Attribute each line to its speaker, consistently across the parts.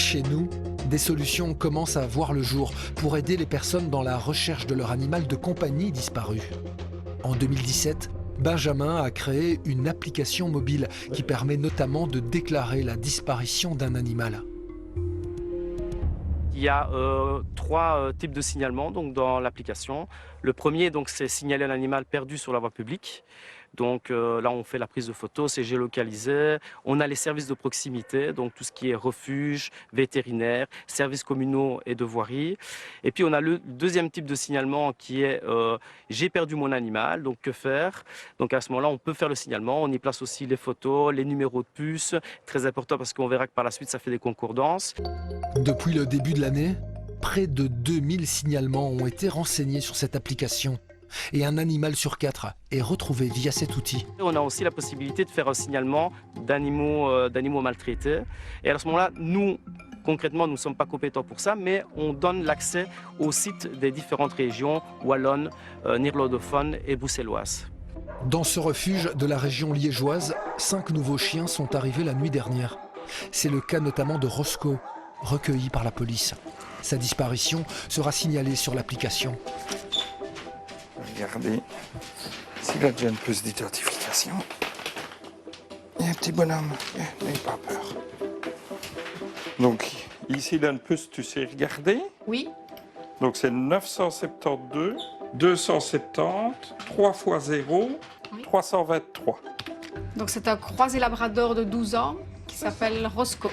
Speaker 1: Chez nous, des solutions commencent à voir le jour pour aider les personnes dans la recherche de leur animal de compagnie disparu. En 2017, Benjamin a créé une application mobile qui permet notamment de déclarer la disparition d'un animal.
Speaker 2: Il y a trois types de signalements donc, dans l'application. Le premier, c'est signaler un animal perdu sur la voie publique. Donc là, on fait la prise de photos, c'est géolocalisé. On a les services de proximité, donc tout ce qui est refuge, vétérinaire, services communaux et de voirie. Et puis on a le deuxième type de signalement qui est j'ai perdu mon animal, donc que faire? Donc à ce moment-là, on peut faire le signalement. On y place aussi les photos, les numéros de puce. Très important parce qu'on verra que par la suite, ça fait des concordances.
Speaker 1: Depuis le début de l'année, près de 2000 signalements ont été renseignés sur cette application. Et un animal sur 4 est retrouvé via cet outil.
Speaker 2: On a aussi la possibilité de faire un signalement d'animaux maltraités. Et à ce moment-là, nous, concrètement, nous ne sommes pas compétents pour ça, mais on donne l'accès aux sites des différentes régions, wallonnes, néerlandophones et bruxelloises.
Speaker 1: Dans ce refuge de la région liégeoise, 5 nouveaux chiens sont arrivés la nuit dernière. C'est le cas notamment de Roscoe, recueilli par la police. Sa disparition sera signalée sur l'application.
Speaker 3: Regardez, s'il a déjà une puce d'identification. Et un petit bonhomme, n'ayez pas peur. Donc, ici, il a une puce, tu sais regarder?
Speaker 4: Oui.
Speaker 3: Donc, c'est 972, 270, 3 x 0,
Speaker 4: Oui.
Speaker 3: 323.
Speaker 4: Donc c'est un croisé labrador de 12 ans qui s'appelle Roscoe.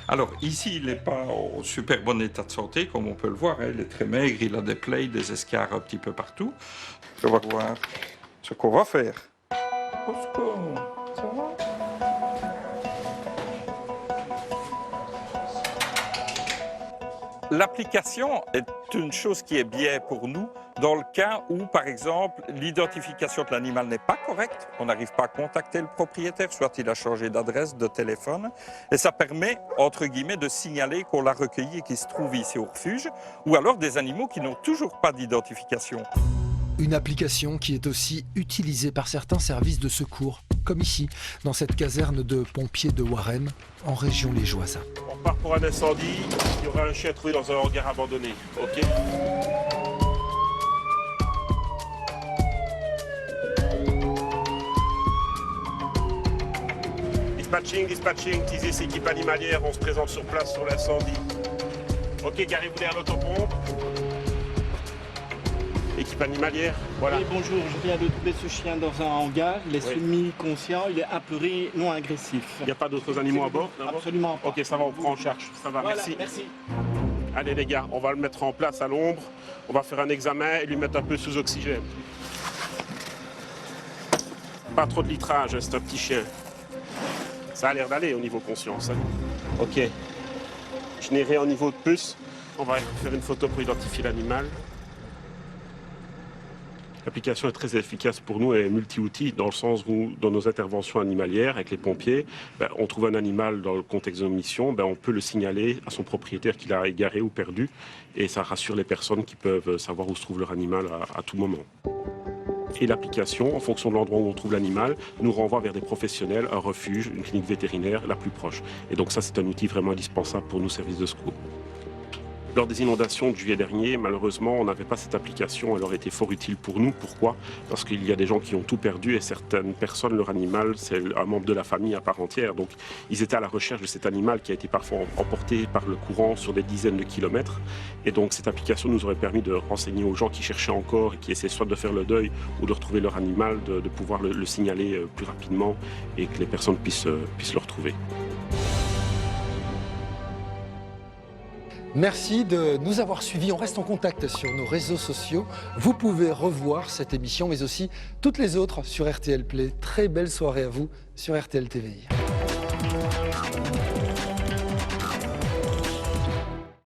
Speaker 3: Alors, ici, il n'est pas au super bon état de santé, comme on peut le voir. Hein. Il est très maigre, il a des plaies, des escarres un petit peu partout. On va voir ce qu'on va faire. Roscoe, ça va? L'application est une chose qui est bien pour nous dans le cas où, par exemple, l'identification de l'animal n'est pas correcte, on n'arrive pas à contacter le propriétaire, soit il a changé d'adresse, de téléphone, et ça permet, entre guillemets, de signaler qu'on l'a recueilli et qu'il se trouve ici au refuge, ou alors des animaux qui n'ont toujours pas d'identification.
Speaker 1: Une application qui est aussi utilisée par certains services de secours, comme ici, dans cette caserne de pompiers de Warem, en région liégeoise.
Speaker 5: On part pour un incendie, il y aura un chien trouvé dans un hangar abandonné, ok? Dispatching, TISIS équipe animalière, on se présente sur place sur l'incendie. Ok, garez-vous derrière l'autopompe. Équipe animalière, voilà.
Speaker 6: Oui, bonjour, je viens de trouver ce chien dans un hangar. Il est semi-conscient, il est apeuré, non agressif.
Speaker 5: Il n'y a pas d'autres animaux à bord?
Speaker 6: Absolument pas.
Speaker 5: Ok, ça va, on prend en charge. Ça va,
Speaker 6: Voilà,
Speaker 5: merci. Allez les gars, on va le mettre en place à l'ombre. On va faire un examen et lui mettre un peu sous oxygène. Pas trop de litrage, c'est un petit chien. Ça a l'air d'aller au niveau conscience. Hein. Ok. Générer au niveau de puce. On va faire une photo pour identifier l'animal. L'application est très efficace pour nous et multi-outils dans le sens où, dans nos interventions animalières avec les pompiers, on trouve un animal dans le contexte de mission, on peut le signaler à son propriétaire qu'il a égaré ou perdu et ça rassure les personnes qui peuvent savoir où se trouve leur animal à tout moment. Et l'application, en fonction de l'endroit où on trouve l'animal, nous renvoie vers des professionnels, un refuge, une clinique vétérinaire la plus proche. Et donc ça, c'est un outil vraiment indispensable pour nous, services de secours. Lors des inondations de juillet dernier, malheureusement, on n'avait pas cette application. Elle aurait été fort utile pour nous. Pourquoi? Parce qu'il y a des gens qui ont tout perdu et certaines personnes, leur animal, c'est un membre de la famille à part entière. Donc, ils étaient à la recherche de cet animal qui a été parfois emporté par le courant sur des dizaines de kilomètres. Et donc, cette application nous aurait permis de renseigner aux gens qui cherchaient encore et qui essaient soit de faire le deuil ou de retrouver leur animal, de pouvoir le signaler plus rapidement et que les personnes puissent le retrouver.
Speaker 1: Merci de nous avoir suivis. On reste en contact sur nos réseaux sociaux. Vous pouvez revoir cette émission, mais aussi toutes les autres sur RTL Play. Très belle soirée à vous sur RTL TVI.